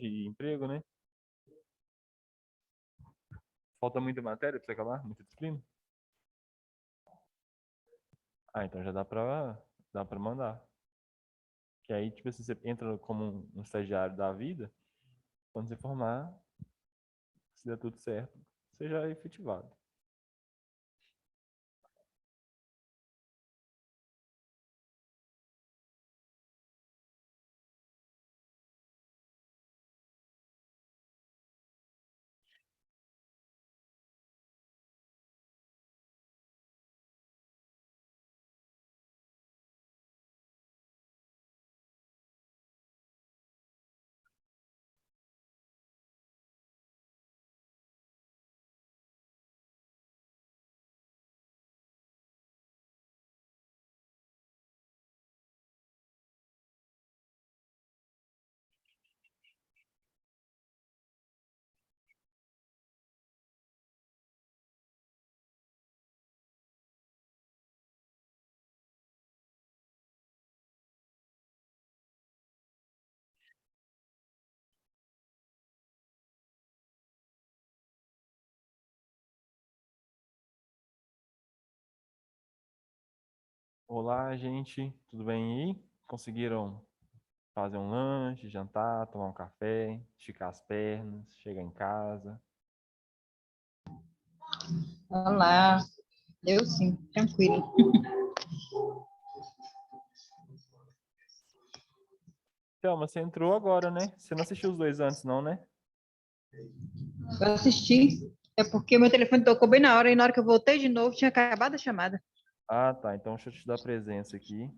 e emprego, né? Falta muita matéria para você acabar? Muita disciplina? Ah, então já dá pra mandar. Que aí, tipo assim, você entra como um estagiário da vida, quando você formar, se der tudo certo, você já é efetivado. Olá, gente, tudo bem aí? Conseguiram fazer um lanche, jantar, tomar um café, esticar as pernas, chegar em casa? Olá, eu sim, tranquilo. Thelma, você entrou agora, né? Você não assistiu os dois antes, não, né? Eu assisti, é porque meu telefone tocou bem na hora, e na hora que eu voltei de novo, tinha acabado a chamada. Ah, tá. Então deixa eu te dar presença aqui,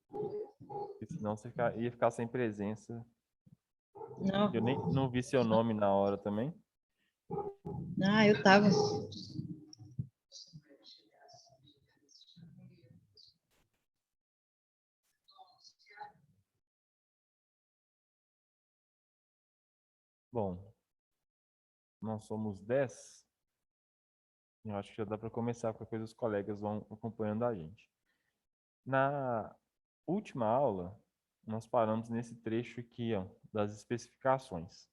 porque senão você ia ficar sem presença. Eu nem Não, não vi seu nome na hora também. eu tava. Bom, nós somos 10. Eu acho que já dá para começar, porque coisa os colegas vão acompanhando a gente. Na última aula, nós paramos nesse trecho aqui, ó, das especificações.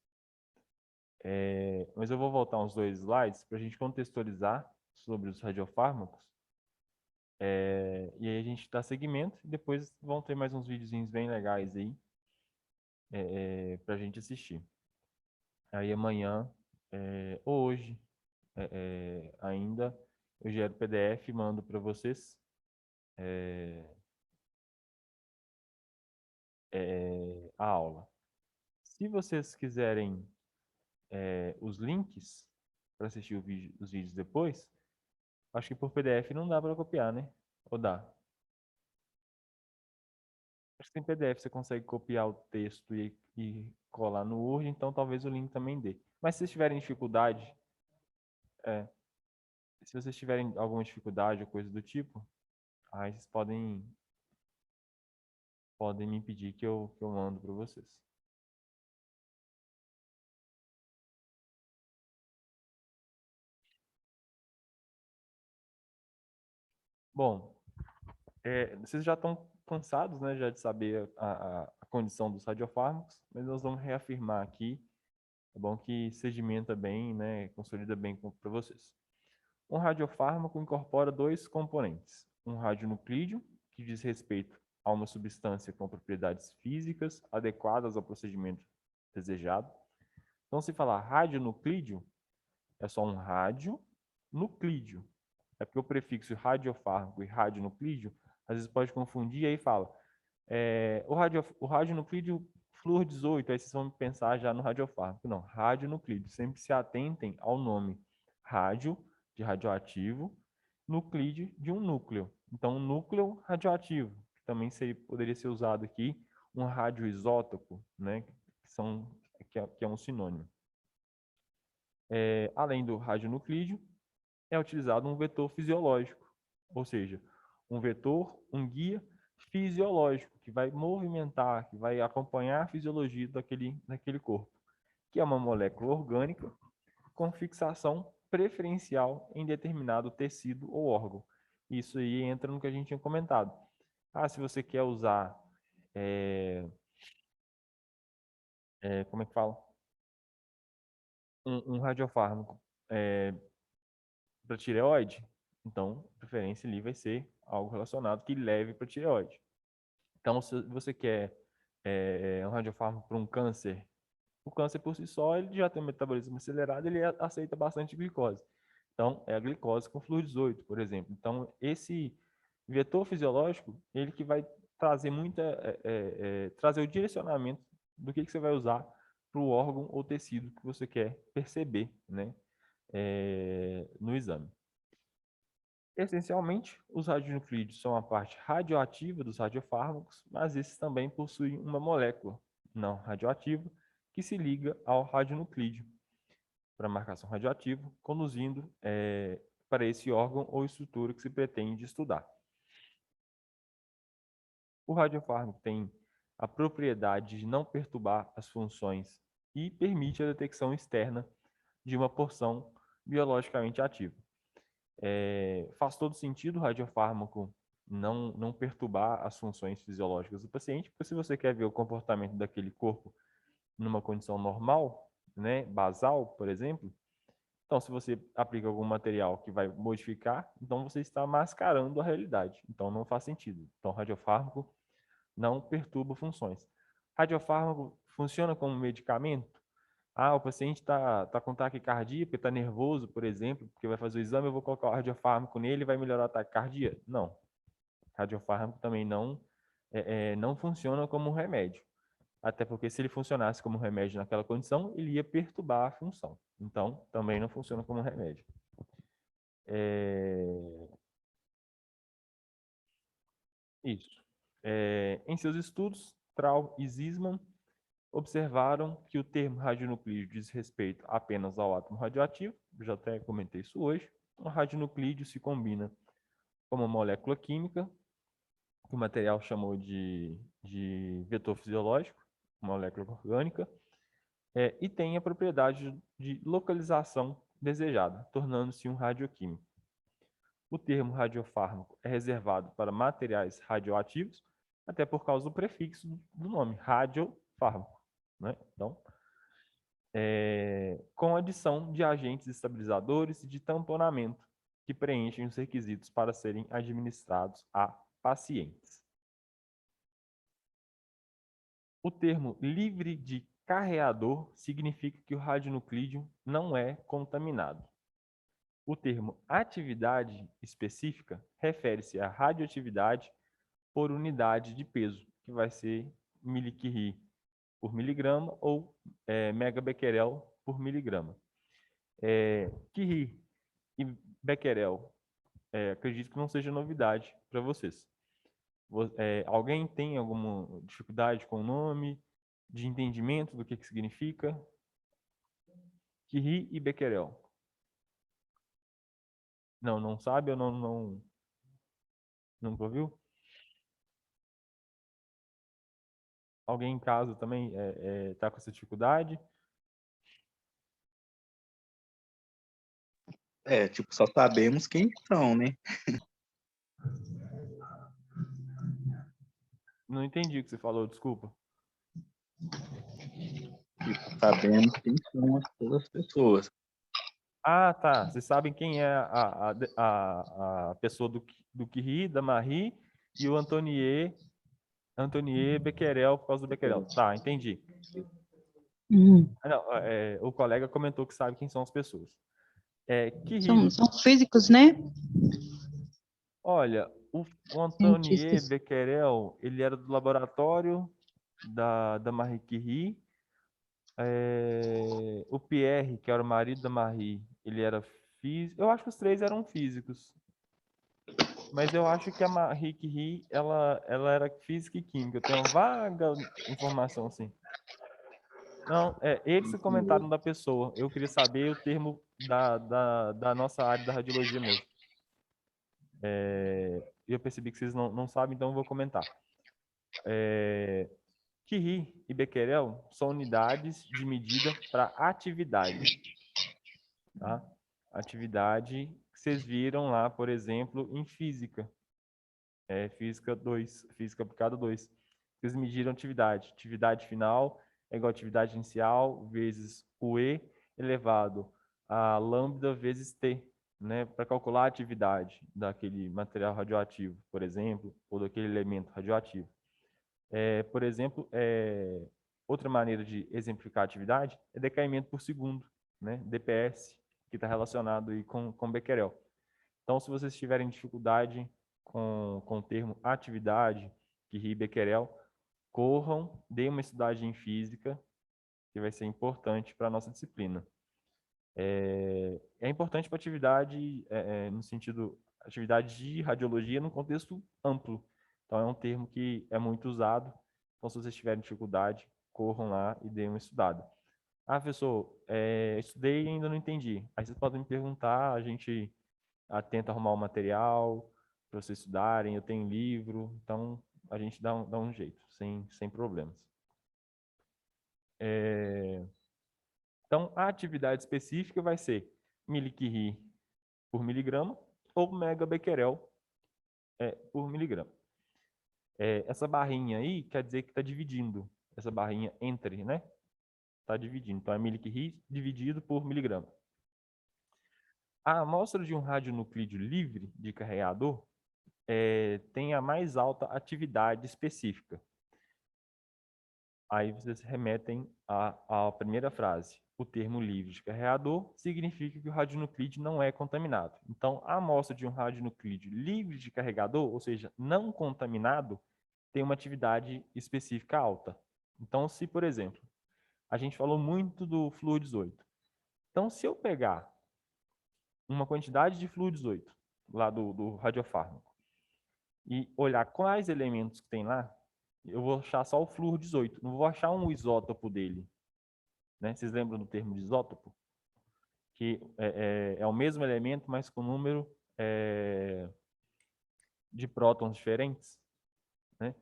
Mas eu vou voltar uns dois slides para a gente contextualizar sobre os radiofármacos. E aí a gente dá seguimento e depois vão ter mais uns videozinhos bem legais aí para a gente assistir. Aí amanhã, ou hoje, ainda, eu gero PDF e mando para vocês a aula. Se vocês quiserem os links para assistir os vídeos depois, acho que por PDF não dá para copiar, né? Ou dá? Acho que tem PDF você consegue copiar o texto e colar no Word, então talvez o link também dê. Mas se vocês tiverem dificuldade, é, se vocês tiverem alguma dificuldade ou coisa do tipo, aí vocês podem me pedir que eu mando para vocês. Bom, vocês já estão cansados, né, já de saber a condição dos radiofármacos, mas nós vamos reafirmar aqui. É bom que sedimenta bem, né, consolida bem para vocês. Um radiofármaco incorpora dois componentes: um radionuclídeo, que diz respeito a uma substância com propriedades físicas adequadas ao procedimento desejado. Então, se falar radionuclídeo, é só um radionuclídeo. É porque o prefixo radiofármaco e radionuclídeo, às vezes pode confundir, e aí fala, o radionuclídeo flúor 18, aí vocês vão pensar já no radiofármaco. Não, radionuclídeo. Sempre se atentem ao nome rádio, de radioativo, nuclídeo, de um núcleo. Então, um núcleo radioativo, que também poderia ser usado aqui, um radioisótopo, né, que é um sinônimo. Além do radionuclídeo, é utilizado um vetor fisiológico, ou seja, um vetor, um guia fisiológico, que vai movimentar, que vai acompanhar a fisiologia daquele corpo, que é uma molécula orgânica com fixação preferencial em determinado tecido ou órgão. Isso aí entra no que a gente tinha comentado. Se você quer usar como é que fala? Um radiofármaco para tireoide, então, a preferência ali vai ser algo relacionado que leve para tireoide. Então, se você quer um radiofármaco para um câncer, o câncer por si só, ele já tem um metabolismo acelerado, ele aceita bastante glicose. Então, é a glicose com flúor 18, por exemplo. Então, esse vetor fisiológico, ele que vai trazer trazer o direcionamento do que você vai usar para o órgão ou tecido que você quer perceber, né, no exame. Essencialmente, os radionuclídeos são a parte radioativa dos radiofármacos, mas esses também possuem uma molécula não radioativa que se liga ao radionuclídeo para marcação radioativa, conduzindo para esse órgão ou estrutura que se pretende estudar. O radiofármaco tem a propriedade de não perturbar as funções e permite a detecção externa de uma porção biologicamente ativa. Faz todo sentido o radiofármaco não perturbar as funções fisiológicas do paciente, porque se você quer ver o comportamento daquele corpo numa condição normal, né, basal, por exemplo, então se você aplica algum material que vai modificar, então você está mascarando a realidade. Então não faz sentido. Então radiofármaco não perturba funções. Radiofármaco funciona como medicamento? O paciente tá com taquicardia, porque está nervoso, por exemplo, porque vai fazer o exame, eu vou colocar o radiofármaco nele e vai melhorar a taquicardia? Não. Radiofármaco também não funciona como um remédio. Até porque se ele funcionasse como remédio naquela condição, ele ia perturbar a função. Então, também não funciona como remédio. Isso. Em seus estudos, Trau e Zisman observaram que o termo radionuclídeo diz respeito apenas ao átomo radioativo, já até comentei isso hoje. O radionuclídeo se combina com uma molécula química, que o material chamou de vetor fisiológico, molécula orgânica, e tem a propriedade de localização desejada, tornando-se um radioquímico. O termo radiofármaco é reservado para materiais radioativos, até por causa do prefixo do nome, radiofármaco, né? Então, com adição de agentes estabilizadores e de tamponamento que preenchem os requisitos para serem administrados a pacientes. O termo livre de carreador significa que o radionuclídeo não é contaminado. O termo atividade específica refere-se à radioatividade por unidade de peso, que vai ser milicurie por miligrama ou megabecquerel por miligrama. Curie e becquerel, acredito que não seja novidade para vocês. Alguém tem alguma dificuldade com o nome, de entendimento do que significa? Curie e becquerel. Não sabe ou nunca ouviu? Alguém em casa também está com essa dificuldade? Tipo, só sabemos quem são, né? Não entendi o que você falou, desculpa. Tipo, sabemos quem são as pessoas. Tá. Vocês sabem quem é a pessoa do Curie, da Marie e o Antonier Becquerel por causa do Becquerel. Tá, entendi. Não, o colega comentou que sabe quem são as pessoas. Curie, São físicos, né? olha, o Antonier Cientistas. Becquerel, ele era do laboratório da Marie Curie. O Pierre, que era o marido da Marie, ele era físico. Eu acho que os três eram físicos. Mas eu acho que a Marie Curie, ela era física e química. Eu tenho uma vaga informação assim. Não, eles que comentaram da pessoa. Eu queria saber o termo da nossa área da radiologia mesmo. Eu percebi que vocês não sabem, então eu vou comentar. Curie e Becquerel são unidades de medida para atividade. Tá? Atividade que vocês viram lá, por exemplo, em física. Física 2, física aplicada 2. Vocês mediram atividade final é igual a atividade inicial vezes o E elevado a lambda vezes T, né? Para calcular a atividade daquele material radioativo, por exemplo, ou daquele elemento radioativo. Por exemplo, outra maneira de exemplificar a atividade é decaimento por segundo, né? DPS, que está relacionado aí com Becquerel. Então, se vocês tiverem dificuldade com o termo atividade, Curie e Becquerel, corram, deem uma estudadinha em física, que vai ser importante para a nossa disciplina. É importante para atividade, no sentido, atividade de radiologia num contexto amplo. Então, é um termo que é muito usado. Então, se vocês tiverem dificuldade, corram lá e deem uma estudada. Ah, professor, estudei e ainda não entendi. Aí vocês podem me perguntar, a gente tenta arrumar o material para vocês estudarem, eu tenho livro, então a gente dá um jeito, sem problemas. Então, a atividade específica vai ser milicurie por miligrama ou megabecquerel por miligrama. Essa barrinha aí quer dizer que está dividindo, essa barrinha entre, né? Está dividindo. Então, é milicurie dividido por miligrama. A amostra de um radionuclídeo livre de carregador tem a mais alta atividade específica. Aí vocês remetem à primeira frase. O termo livre de carregador significa que o radionuclídeo não é contaminado. Então, a amostra de um radionuclídeo livre de carregador, ou seja, não contaminado, tem uma atividade específica alta. Então, se, por exemplo, a gente falou muito do flúor 18. Então, se eu pegar uma quantidade de flúor 18, lá do radiofármaco, e olhar quais elementos que tem lá, eu vou achar só o flúor 18, não vou achar um isótopo dele. Né? Vocês lembram do termo de isótopo? Que é o mesmo elemento, mas com número de prótons diferentes, né?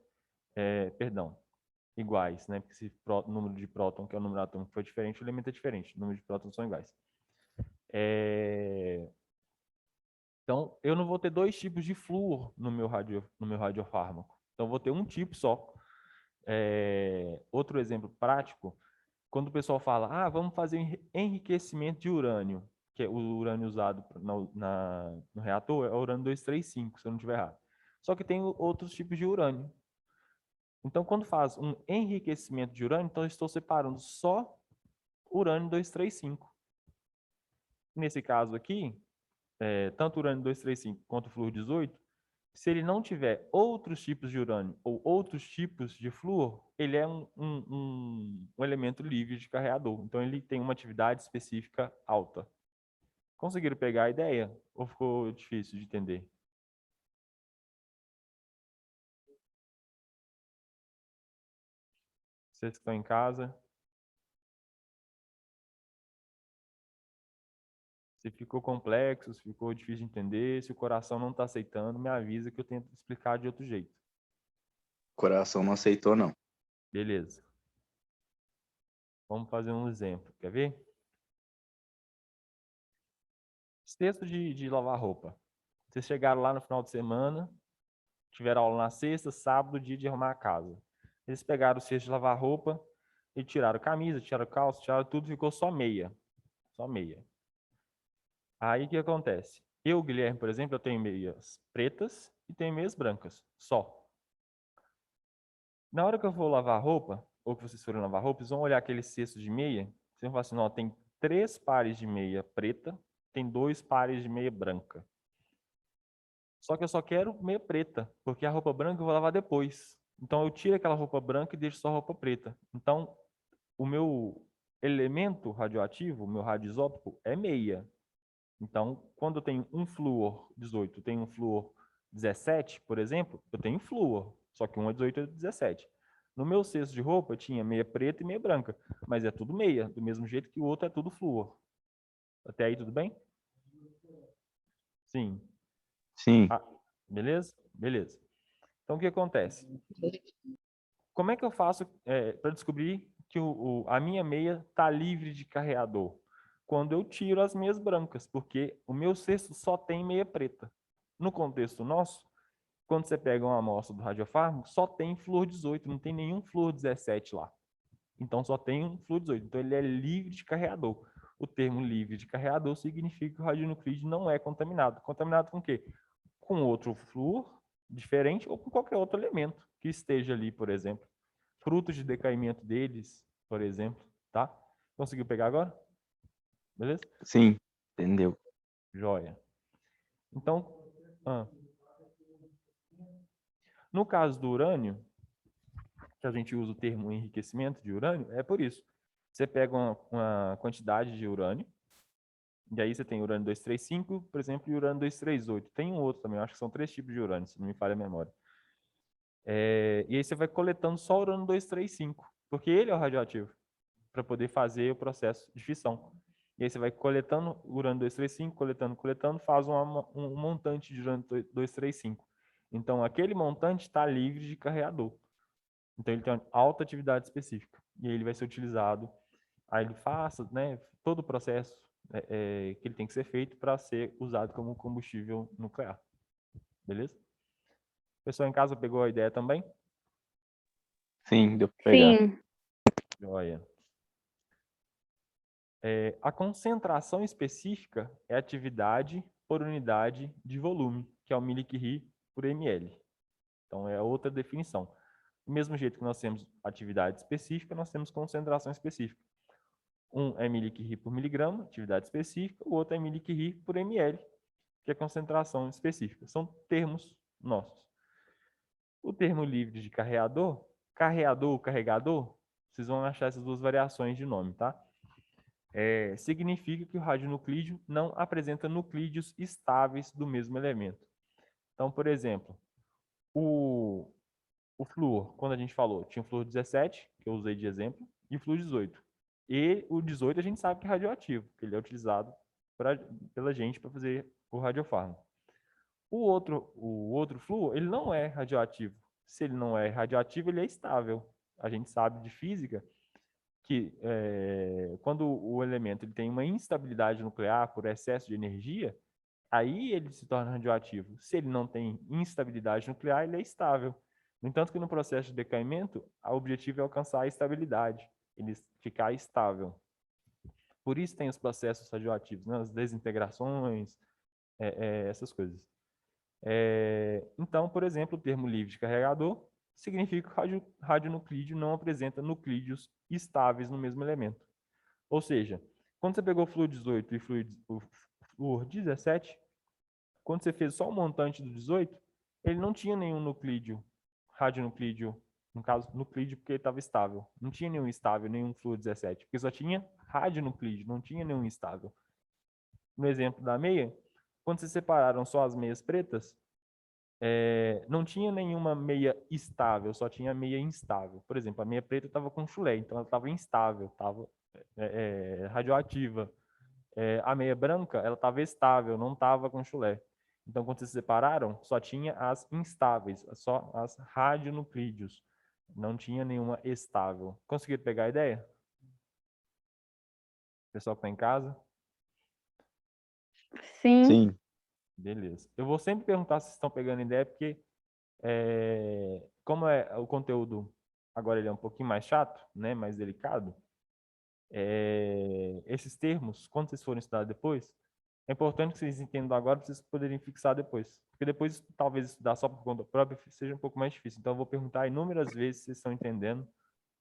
Perdão, iguais, né? Porque se o número de próton, que é o número atômico, for diferente, o elemento é diferente, o número de prótons são iguais. Então, eu não vou ter dois tipos de flúor no meu radiofármaco. Então, eu vou ter um tipo só. Outro exemplo prático, quando o pessoal fala, vamos fazer enriquecimento de urânio, que é o urânio usado no reator, é o urânio 235, se eu não estiver errado. Só que tem outros tipos de urânio. Então, quando faz um enriquecimento de urânio, então eu estou separando só urânio 235. Nesse caso aqui, tanto o urânio 235 quanto o flúor 18, se ele não tiver outros tipos de urânio ou outros tipos de flúor, ele é um elemento livre de carregador. Então, ele tem uma atividade específica alta. Conseguiram pegar a ideia? Ou ficou difícil de entender? Vocês que estão em casa, se ficou complexo, se ficou difícil de entender, se o coração não está aceitando, me avisa que eu tento explicar de outro jeito. O coração não aceitou, não. Beleza. Vamos fazer um exemplo. Quer ver? Cesto de lavar roupa. Vocês chegaram lá no final de semana, tiveram aula na sexta, sábado, dia de arrumar a casa. Eles pegaram o cesto de lavar roupa e tiraram camisa, tiraram calça, tiraram tudo, ficou só meia. Só meia. Aí o que acontece? Eu, Guilherme, por exemplo, eu tenho meias pretas e tenho meias brancas, só. Na hora que eu vou lavar roupa, ou que vocês forem lavar roupa, vocês vão olhar aquele cesto de meia, vocês vão falar assim, ó, tem 3 pares de meia preta, tem 2 pares de meia branca. Só que eu só quero meia preta, porque a roupa branca eu vou lavar depois. Então eu tiro aquela roupa branca e deixo só a roupa preta. Então o meu elemento radioativo, o meu radioisótopo é meia. Então quando eu tenho um flúor 18, tenho um flúor 17, por exemplo, eu tenho flúor, só que um é 18 e outro é 17. No meu cesto de roupa tinha meia preta e meia branca, mas é tudo meia, do mesmo jeito que o outro é tudo flúor. Até aí tudo bem? Sim. Sim. Beleza? Beleza. Então, o que acontece? Como é que eu faço para descobrir que a minha meia está livre de carreador? Quando eu tiro as meias brancas, porque o meu cesto só tem meia preta. No contexto nosso, quando você pega uma amostra do radiofármaco, só tem flúor 18, não tem nenhum flúor 17 lá. Então, só tem um flúor 18. Então, ele é livre de carreador. O termo livre de carreador significa que o radionuclídeo não é contaminado. Contaminado com o quê? Com outro flúor diferente ou com qualquer outro elemento que esteja ali, por exemplo. Frutos de decaimento deles, por exemplo, tá? Conseguiu pegar agora? Beleza? Sim, entendeu? Joia. Então, no caso do urânio, que a gente usa o termo enriquecimento de urânio, é por isso. Você pega uma quantidade de urânio, e aí você tem urânio 235, por exemplo, e urânio 238. Tem um outro também, eu acho que são 3 tipos de urânio, se não me falha a memória. E aí você vai coletando só urânio 235, porque ele é o radioativo, para poder fazer o processo de fissão. E aí você vai coletando urânio 235, coletando, faz um montante de urânio 235. Então, aquele montante está livre de carreador. Então, ele tem uma alta atividade específica. E aí ele vai ser utilizado. Aí ele faça, né, todo o processo que ele tem que ser feito para ser usado como combustível nuclear. Beleza? O pessoal em casa pegou a ideia também? Sim, deu pra pegar. Sim. Joia. A concentração específica é atividade por unidade de volume, que é o milicurie por ml. Então, é outra definição. Do mesmo jeito que nós temos atividade específica, nós temos concentração específica. Um é milicurie por miligrama, atividade específica, o outro é milicurie por ml, que é concentração específica. São termos nossos. O termo livre de carreador, carregador, vocês vão achar essas duas variações de nome, tá? Significa que o radionuclídeo não apresenta nuclídeos estáveis do mesmo elemento. Então, por exemplo, o flúor, quando a gente falou, tinha o flúor 17, que eu usei de exemplo, e o flúor 18. E o 18 a gente sabe que é radioativo, que ele é utilizado pela gente para fazer o radiofármaco. O outro flúor, ele não é radioativo. Se ele não é radioativo, ele é estável. A gente sabe de física que quando o elemento ele tem uma instabilidade nuclear por excesso de energia, aí ele se torna radioativo. Se ele não tem instabilidade nuclear, ele é estável. No entanto que no processo de decaimento, o objetivo é alcançar a estabilidade, ele ficar estável. Por isso tem os processos radioativos, né? As desintegrações, essas coisas. Então, por exemplo, o termo livre de carregador significa que o radionuclídeo não apresenta nuclídeos estáveis no mesmo elemento. Ou seja, quando você pegou o flúor 18 e o flúor 17, quando você fez só o montante do 18, ele não tinha nenhum nuclídeo, radionuclídeo, no caso, nuclídeo porque ele estava estável. Não tinha nenhum estável, nenhum flúor 17, porque só tinha radionuclídeo, não tinha nenhum estável. No exemplo da meia, quando vocês separaram só as meias pretas, não tinha nenhuma meia estável, só tinha meia instável. Por exemplo, a meia preta estava com chulé, então ela estava instável, estava radioativa. A meia branca, ela estava estável, não estava com chulé. Então, quando se separaram, só tinha as instáveis, só as radionuclídeos. Não tinha nenhuma estável. Conseguiram pegar a ideia? Pessoal que está em casa? Sim. Sim, Beleza. Eu vou sempre perguntar se estão pegando ideia, porque como o conteúdo agora ele é um pouquinho mais chato, né, mais delicado, esses termos, quando vocês forem estudar depois, é importante que vocês entendam agora para vocês poderem fixar depois. Porque depois, talvez, estudar só por conta própria seja um pouco mais difícil. Então, eu vou perguntar inúmeras vezes se vocês estão entendendo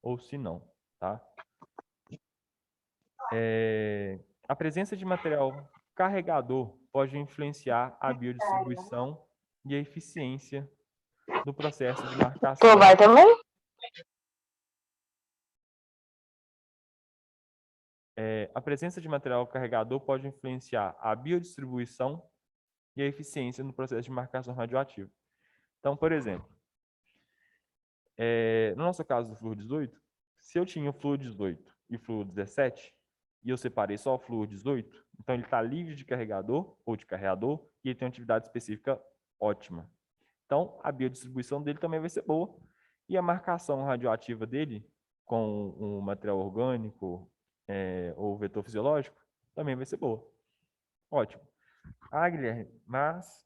ou se não, tá? A presença de material carregador pode influenciar a biodistribuição e a eficiência do processo de Tu marcação. vai também? A presença de material carregador pode influenciar a biodistribuição e a eficiência no processo de marcação radioativa. Então, por exemplo, no nosso caso do flúor 18, se eu tinha o flúor 18 e o flúor 17, e eu separei só o flúor 18, então ele está livre de carregador ou de carreador e ele tem uma atividade específica ótima. Então, a biodistribuição dele também vai ser boa e a marcação radioativa dele com um material orgânico ou vetor fisiológico também vai ser boa. Ótimo. Ah, Guilherme, mas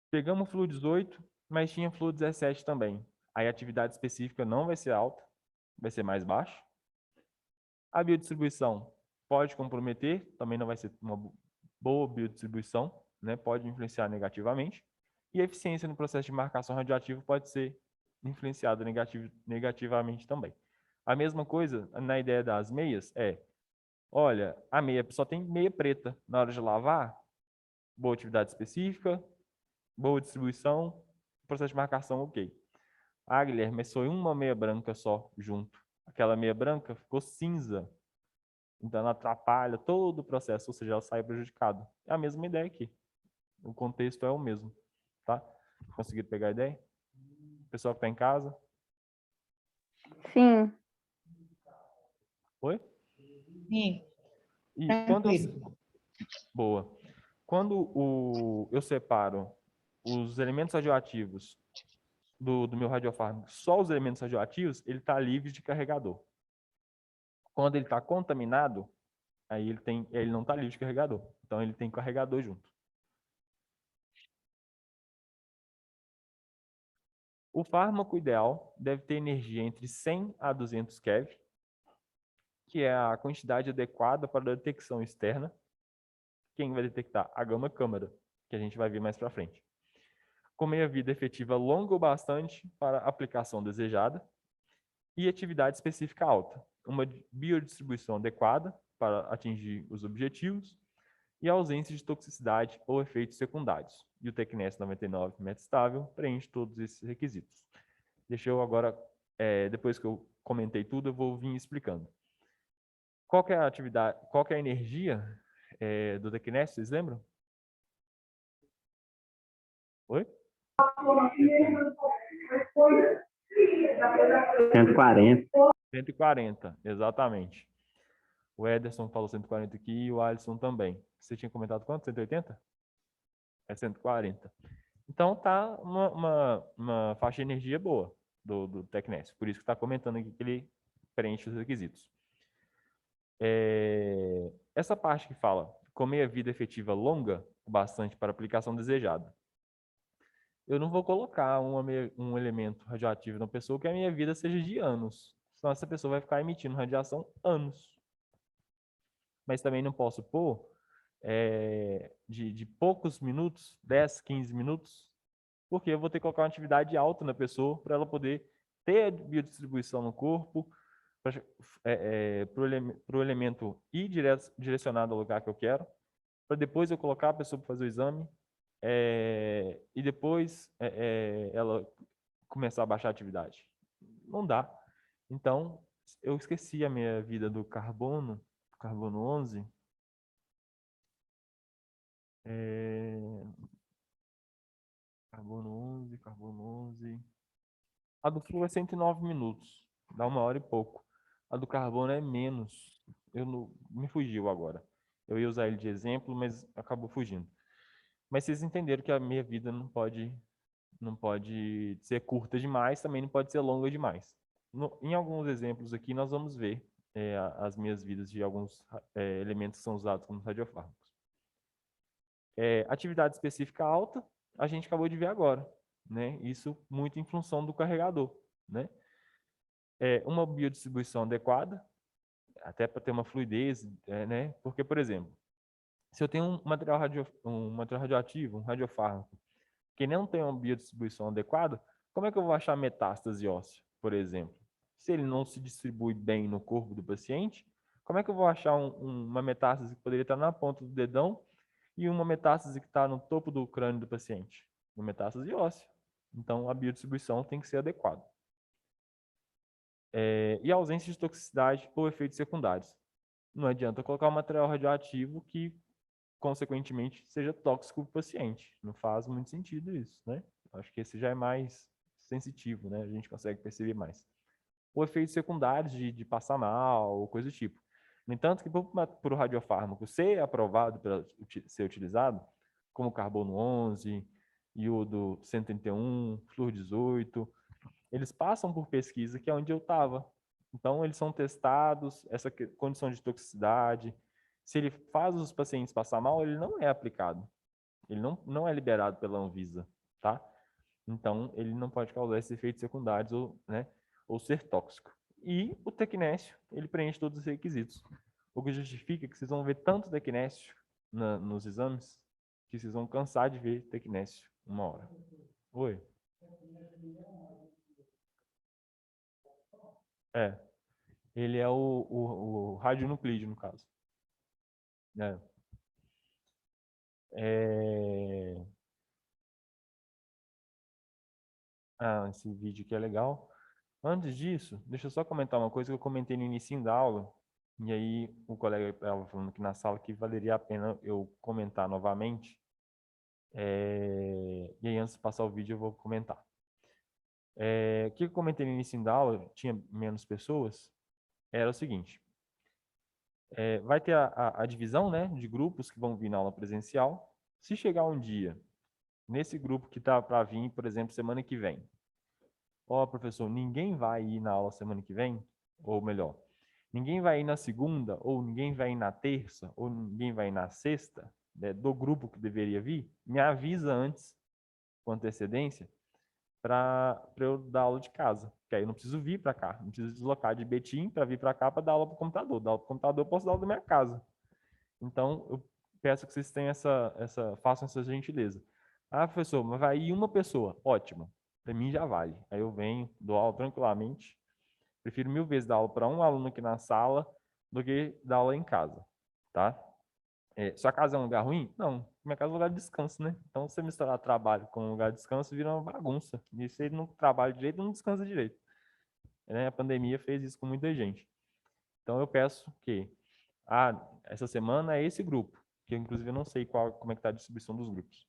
pegamos o flúor 18, mas tinha fluo 17 também. Aí a atividade específica não vai ser alta, vai ser mais baixa. A biodistribuição pode comprometer, também não vai ser uma boa biodistribuição, né? Pode influenciar negativamente. E a eficiência no processo de marcação radioativa pode ser influenciada negativamente também. A mesma coisa na ideia das meias olha, a meia só tem meia preta. Na hora de lavar, boa atividade específica, boa distribuição, processo de marcação ok. Ah, Guilherme, mas foi uma meia branca só junto. Aquela meia branca ficou cinza. Então ela atrapalha todo o processo, ou seja, ela sai prejudicada. É a mesma ideia aqui. O contexto é o mesmo, tá? Conseguiram pegar a ideia? Pessoal que está em casa? Sim. Oi? Sim, E quando tranquilo. Boa. Quando eu separo os elementos radioativos do meu radiofármaco, só os elementos radioativos, ele está livre de carregador. Quando ele está contaminado, aí ele não está livre de carregador. Então ele tem carregador junto. O fármaco ideal deve ter energia entre 100 a 200 keV, que é a quantidade adequada para a detecção externa. Quem vai detectar? A gama-câmara, que a gente vai ver mais para frente. Com meia-vida efetiva longa o bastante para a aplicação desejada e atividade específica alta. Uma biodistribuição adequada para atingir os objetivos e a ausência de toxicidade ou efeitos secundários. E o Tecnes 99 metastável preenche todos esses requisitos. Deixa eu agora, depois que eu comentei tudo, eu vou vir explicando. Qual que é a atividade, qual que é a energia do Tecnes, vocês lembram? Oi? 140. 140, exatamente. O Ederson falou 140 aqui e o Alisson também. Você tinha comentado quanto? 180? É 140. Então tá uma faixa de energia boa do Tecnes. Por isso que está comentando aqui que ele preenche os requisitos. Essa parte que fala com meia-vida efetiva longa, bastante para aplicação desejada. Eu não vou colocar um elemento radioativo na pessoa que a minha vida seja de anos. Senão essa pessoa vai ficar emitindo radiação anos. Mas também não posso pôr de poucos minutos, 10, 15 minutos, porque eu vou ter que colocar uma atividade alta na pessoa para ela poder ter a biodistribuição no corpo, para o elemento ir direcionado ao lugar que eu quero, para depois eu colocar a pessoa para fazer o exame, e depois ela começar a baixar a atividade. Não dá. Então, eu esqueci a minha vida do carbono 11. Carbono 11. A do flúor é 109 minutos. Dá 1 hora e pouco. A do carbono é menos. Me fugiu agora. Eu ia usar ele de exemplo, mas acabou fugindo. Mas vocês entenderam que a minha vida não pode ser curta demais, também não pode ser longa demais. Em alguns exemplos aqui, nós vamos ver as minhas vidas de alguns elementos que são usados como radiofármacos. Atividade específica alta, a gente acabou de ver agora, né? Isso muito em função do carregador, né? Uma biodistribuição adequada, até para ter uma fluidez, né? Porque, por exemplo, se eu tenho um material radioativo, um radiofármaco, que não tem uma biodistribuição adequada, como é que eu vou achar metástase óssea, por exemplo? Se ele não se distribui bem no corpo do paciente, como é que eu vou achar uma metástase que poderia estar na ponta do dedão e uma metástase que está no topo do crânio do paciente? Uma metástase óssea. Então, a biodistribuição tem que ser adequada. E a ausência de toxicidade ou efeitos secundários. Não adianta colocar um material radioativo que, consequentemente, seja tóxico para o paciente. Não faz muito sentido isso, né? Acho que esse já é mais sensitivo, né? A gente consegue perceber mais. Ou efeitos secundários de passar mal, ou coisa do tipo. No entanto, que para o radiofármaco ser aprovado para ser utilizado, como o carbono 11, iodo 131, flúor 18, eles passam por pesquisa, que é onde eu estava. Então, eles são testados, essa condição de toxicidade. Se ele faz os pacientes passar mal, ele não é aplicado. Ele não é liberado pela Anvisa, tá? Então, ele não pode causar esses efeitos secundários ou ser tóxico. E o tecnécio, ele preenche todos os requisitos. O que justifica que vocês vão ver tanto tecnécio nos exames que vocês vão cansar de ver tecnécio uma hora. Oi? Ele é o radionuclídeo, no caso. Esse vídeo aqui é legal. Antes disso, deixa eu só comentar uma coisa que eu comentei no início da aula, e aí o colega estava falando aqui na sala que valeria a pena eu comentar novamente. E aí, antes de passar o vídeo, eu vou comentar. O que eu comentei no início da aula, tinha menos pessoas, era o seguinte. Vai ter a divisão, né, de grupos que vão vir na aula presencial. Se chegar um dia, nesse grupo que está para vir, por exemplo, semana que vem, professor, ninguém vai ir na aula semana que vem? Ou melhor, ninguém vai ir na segunda, ou ninguém vai ir na terça, ou ninguém vai ir na sexta, né, do grupo que deveria vir? Me avisa antes, com antecedência, para eu dar aula de casa. Porque aí eu não preciso vir para cá, não preciso deslocar de Betim para vir para cá para dar aula para o computador. Dar aula para o computador, eu posso dar aula da minha casa. Então, eu peço que vocês tenham façam essa gentileza. Professor, mas vai ir uma pessoa. Ótimo. Para mim já vale. Aí eu venho, dou aula tranquilamente. Prefiro 1000 vezes dar aula para um aluno aqui na sala do que dar aula em casa, tá? Sua casa é um lugar ruim? Não. Minha casa é um lugar de descanso, né? Então, se você misturar trabalho com um lugar de descanso, vira uma bagunça. E se ele não trabalha direito, não descansa direito. A pandemia fez isso com muita gente. Então, eu peço que essa semana é esse grupo, que eu, inclusive, eu não sei como é que está a distribuição dos grupos.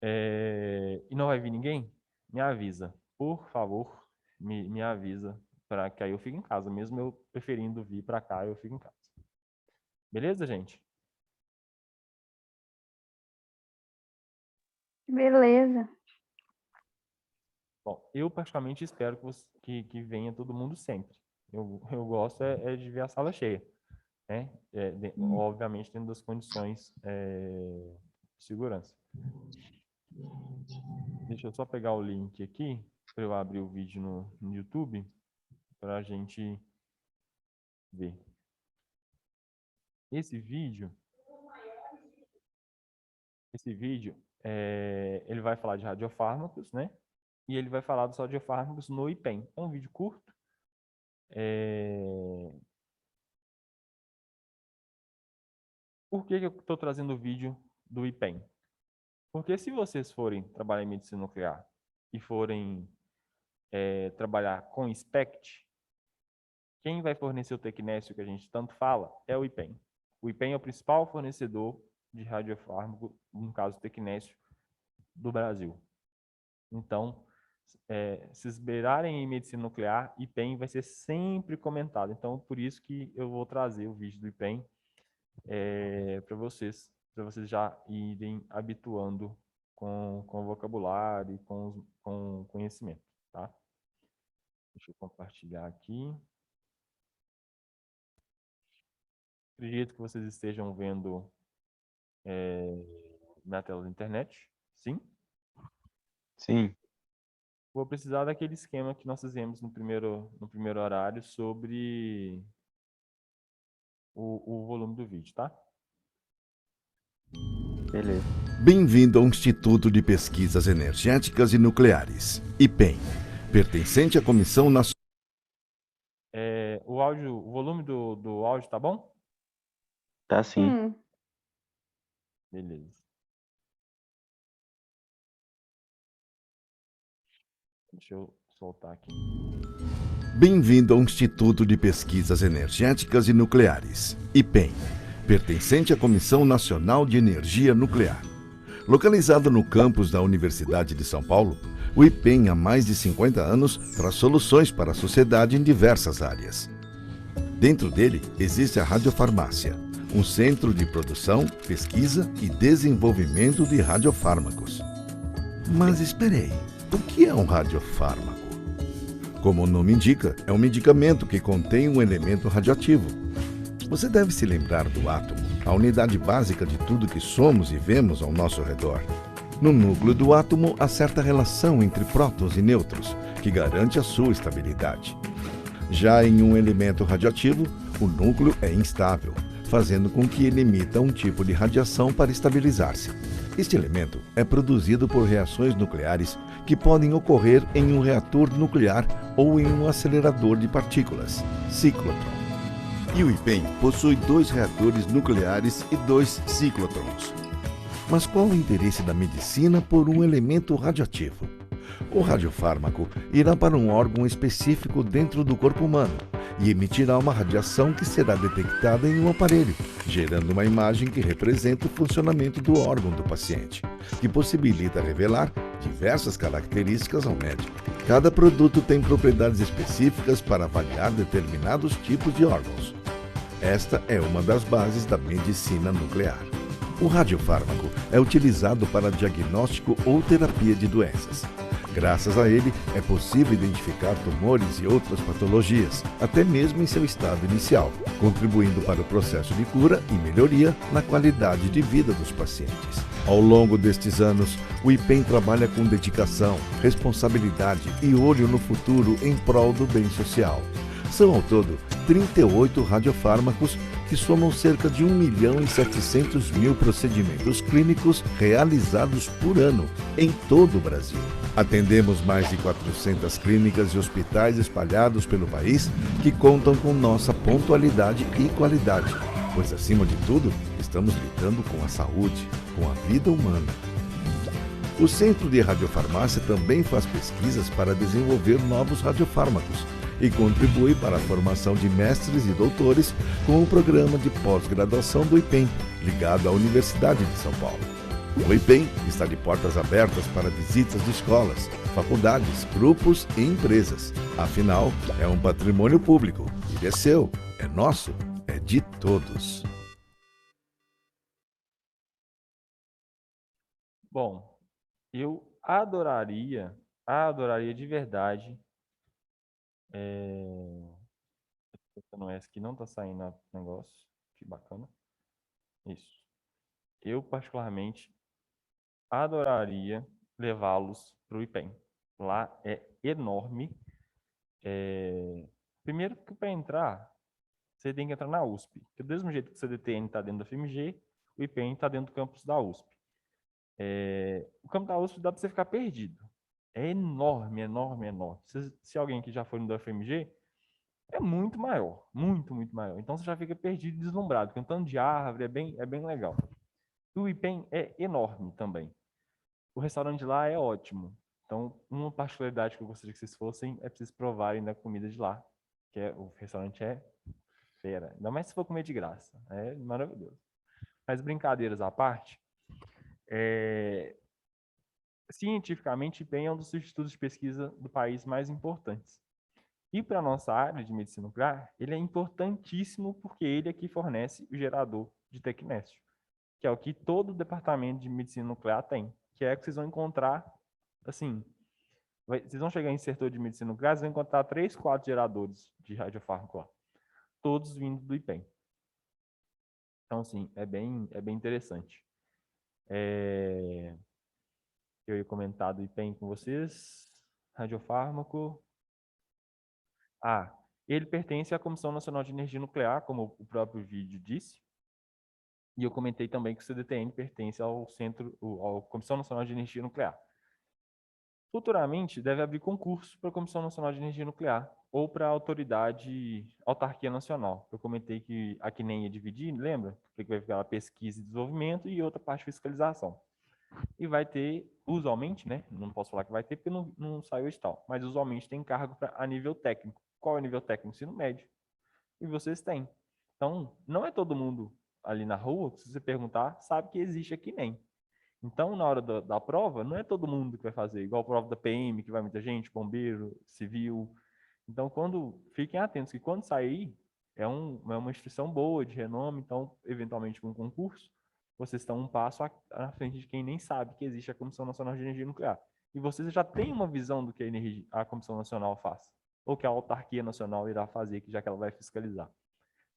E não vai vir ninguém? Me avisa. Por favor, me avisa, para que aí eu fique em casa. Mesmo eu preferindo vir para cá, eu fico em casa. Beleza, gente? Beleza. Bom, eu particularmente espero que venha todo mundo sempre. Eu gosto de ver a sala cheia, né? Obviamente dentro das condições de segurança. Deixa eu só pegar o link aqui para eu abrir o vídeo no YouTube para a gente ver. Esse vídeo ele vai falar de radiofármacos, né? E ele vai falar dos radiofármacos no IPEM. É um vídeo curto. Por que eu estou trazendo o vídeo do IPEM? Porque se vocês forem trabalhar em medicina nuclear e forem trabalhar com SPECT, quem vai fornecer o tecnécio que a gente tanto fala é o IPEM. O IPEM é o principal fornecedor de radiofármaco, no caso tecnécio, do Brasil. Então, se esmerarem em medicina nuclear, IPEM vai ser sempre comentado. Então, por isso que eu vou trazer o vídeo do IPEM para vocês já irem habituando com o vocabulário e com o conhecimento, tá? Deixa eu compartilhar aqui. Acredito que vocês estejam vendo na tela da internet. Sim? Sim. Vou precisar daquele esquema que nós fizemos no primeiro horário sobre o volume do vídeo, tá? Beleza. Bem-vindo ao Instituto de Pesquisas Energéticas e Nucleares, IPEN, pertencente à Comissão Nacional. O volume do áudio tá bom? Tá sim. Beleza. Deixa eu soltar aqui. Bem-vindo ao Instituto de Pesquisas Energéticas e Nucleares, IPEN, pertencente à Comissão Nacional de Energia Nuclear. Localizado no campus da Universidade de São Paulo, o IPEN há mais de 50 anos traz soluções para a sociedade em diversas áreas. Dentro dele existe a radiofarmácia, um centro de produção, pesquisa e desenvolvimento de radiofármacos. Mas esperei, o que é um radiofármaco? Como o nome indica, é um medicamento que contém um elemento radioativo. Você deve se lembrar do átomo, a unidade básica de tudo que somos e vemos ao nosso redor. No núcleo do átomo há certa relação entre prótons e nêutrons, que garante a sua estabilidade. Já em um elemento radioativo, o núcleo é instável, fazendo com que ele emita um tipo de radiação para estabilizar-se. Este elemento é produzido por reações nucleares que podem ocorrer em um reator nuclear ou em um acelerador de partículas, ciclotron. E o IPEM possui 2 reatores nucleares e 2 ciclotrons. Mas qual o interesse da medicina por um elemento radioativo? O radiofármaco irá para um órgão específico dentro do corpo humano e emitirá uma radiação que será detectada em um aparelho, gerando uma imagem que representa o funcionamento do órgão do paciente, que possibilita revelar diversas características ao médico. Cada produto tem propriedades específicas para avaliar determinados tipos de órgãos. Esta é uma das bases da medicina nuclear. O radiofármaco é utilizado para diagnóstico ou terapia de doenças. Graças a ele, é possível identificar tumores e outras patologias, até mesmo em seu estado inicial, contribuindo para o processo de cura e melhoria na qualidade de vida dos pacientes. Ao longo destes anos, o IPEM trabalha com dedicação, responsabilidade e olho no futuro em prol do bem social. São ao todo 38 radiofármacos que somam cerca de 1.700.000 procedimentos clínicos realizados por ano em todo o Brasil. Atendemos mais de 400 clínicas e hospitais espalhados pelo país que contam com nossa pontualidade e qualidade, pois, acima de tudo, estamos lidando com a saúde, com a vida humana. O Centro de Radiofarmácia também faz pesquisas para desenvolver novos radiofármacos e contribui para a formação de mestres e doutores com o programa de pós-graduação do IPEM, ligado à Universidade de São Paulo. O IPEM está de portas abertas para visitas de escolas, faculdades, grupos e empresas. Afinal, é um patrimônio público. Ele é seu, é nosso, é de todos. Bom, eu adoraria de verdade. Não é esse que não tá saindo o negócio. Que bacana. Isso. Eu, particularmente, adoraria levá-los para o IPEM. Lá é enorme. Primeiro que para entrar, você tem que entrar na USP. Porque do mesmo jeito que o CDTN está dentro da FMG, o IPEM está dentro do campus da USP. O campus da USP dá para você ficar perdido. É enorme, enorme, enorme. Se alguém que já foi no da FMG, é muito maior. Muito, muito maior. Então você já fica perdido e deslumbrado. Tem um tanto de árvore, é bem legal. O IPEM é enorme também. O restaurante lá é ótimo. Então, uma particularidade que eu gostaria que vocês fossem é preciso provarem da comida de lá. O restaurante é fera. Ainda mais se for comer de graça. É maravilhoso. Mas brincadeiras à parte, cientificamente, IPEM é um dos institutos de pesquisa do país mais importantes. E para a nossa área de medicina nuclear, ele é importantíssimo porque ele é que fornece o gerador de tecnécio, que é o que todo departamento de medicina nuclear tem, que é que vocês vão encontrar, assim, vocês vão chegar em setor de medicina nuclear, vocês vão encontrar 3, 4 geradores de radiofármaco lá, todos vindo do IPEM. Então, assim, é bem interessante. Eu ia comentar do IPEM com vocês, radiofármaco. Ele pertence à Comissão Nacional de Energia Nuclear, como o próprio vídeo disse. E eu comentei também que o CDTN pertence à Comissão Nacional de Energia Nuclear. Futuramente, deve abrir concurso para a Comissão Nacional de Energia Nuclear ou para a Autarquia Nacional. Eu comentei que aqui nem ia dividir, lembra? Porque vai ficar a pesquisa e desenvolvimento e outra parte de fiscalização. E vai ter, usualmente, né? Não posso falar que vai ter porque não saiu o edital, mas usualmente tem cargo a nível técnico. Qual é o nível técnico? Ensino médio. E vocês têm. Então, não é todo mundo ali na rua, se você perguntar, sabe que existe aqui nem. Então, na hora da prova, não é todo mundo que vai fazer, igual a prova da PM, que vai muita gente, bombeiro, civil. Então, fiquem atentos que quando sair, é uma instituição boa, de renome, então, eventualmente, com um concurso, vocês estão um passo à frente de quem nem sabe que existe a Comissão Nacional de Energia Nuclear. E vocês já têm uma visão do que a Comissão Nacional faz, ou que a Autarquia Nacional irá fazer, já que ela vai fiscalizar.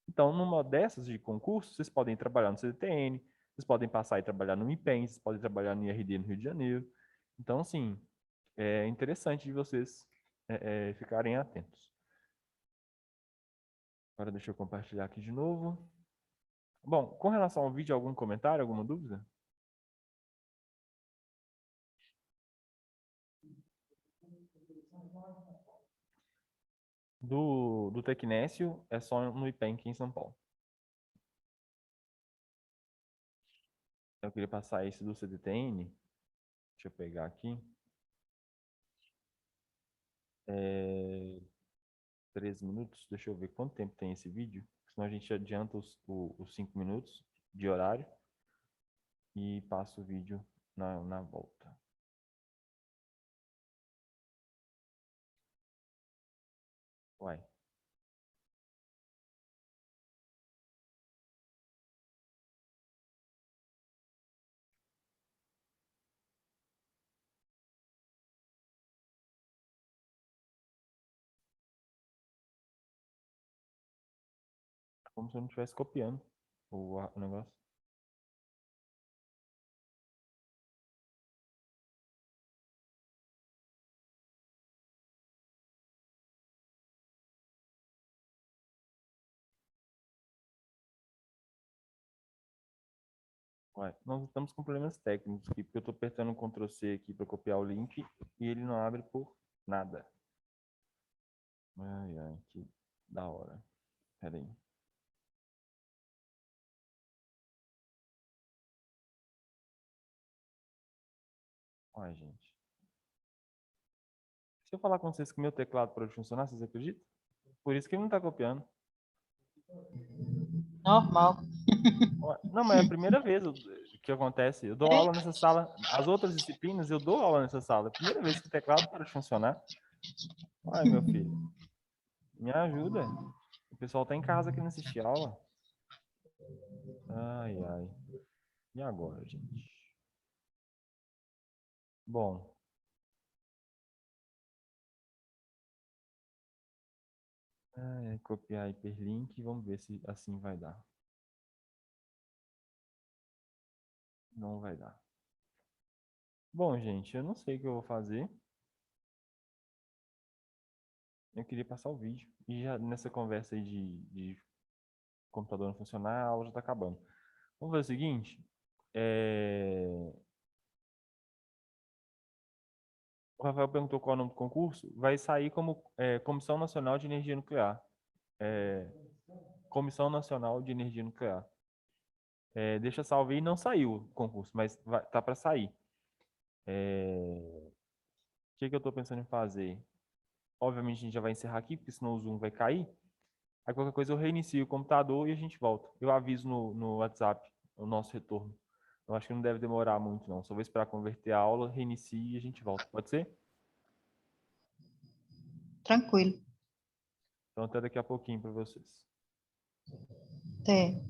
Então, numa dessas de concurso, vocês podem trabalhar no CDTN, Vocês podem passar e trabalhar no IPEM, vocês podem trabalhar no IRD no Rio de Janeiro. Então, assim, é interessante de vocês ficarem atentos. Agora deixa eu compartilhar aqui de novo. Bom, com relação ao vídeo, algum comentário, alguma dúvida? Do Tecnécio é só no IPEM aqui em São Paulo. Eu queria passar esse do CDTN. Deixa eu pegar aqui. 13 minutos. Deixa eu ver quanto tempo tem esse vídeo. Senão a gente adianta os 5 minutos de horário e passa o vídeo na volta. Uai. Como se eu não estivesse copiando o negócio. Ué, nós estamos com problemas técnicos aqui, porque eu estou apertando Ctrl C aqui para copiar o link e ele não abre por nada. Ai, ai, que da hora. Pera aí. Ai, gente. Se eu falar com vocês que meu teclado pode funcionar, vocês acreditam? Por isso que ele não está copiando. Normal. Ué, não, mas é a primeira vez que acontece. Eu dou aula nessa sala. As outras disciplinas, eu dou aula nessa sala. É a primeira vez que o teclado para de funcionar. Ai, meu filho. Me ajuda. O pessoal tá em casa querendo assistir aula. Ai, ai. E agora, gente? Bom. Copiar hiperlink. Vamos ver se assim vai dar. Não vai dar. Bom, gente, eu não sei o que eu vou fazer. Eu queria passar o vídeo. E já nessa conversa aí de computador não funcionar, a aula já tá acabando. Vamos fazer o seguinte. O Rafael perguntou qual é o nome do concurso. Vai sair como Comissão Nacional de Energia Nuclear. Comissão Nacional de Energia Nuclear. Deixa salvo aí, não saiu o concurso, mas tá para sair. O que eu estou pensando em fazer? Obviamente a gente já vai encerrar aqui, porque senão o Zoom vai cair. Aí qualquer coisa eu reinicio o computador e a gente volta. Eu aviso no WhatsApp o nosso retorno. Eu acho que não deve demorar muito, não. Só vou esperar converter a aula, reinicie e a gente volta. Pode ser? Tranquilo. Então até daqui a pouquinho para vocês. Até.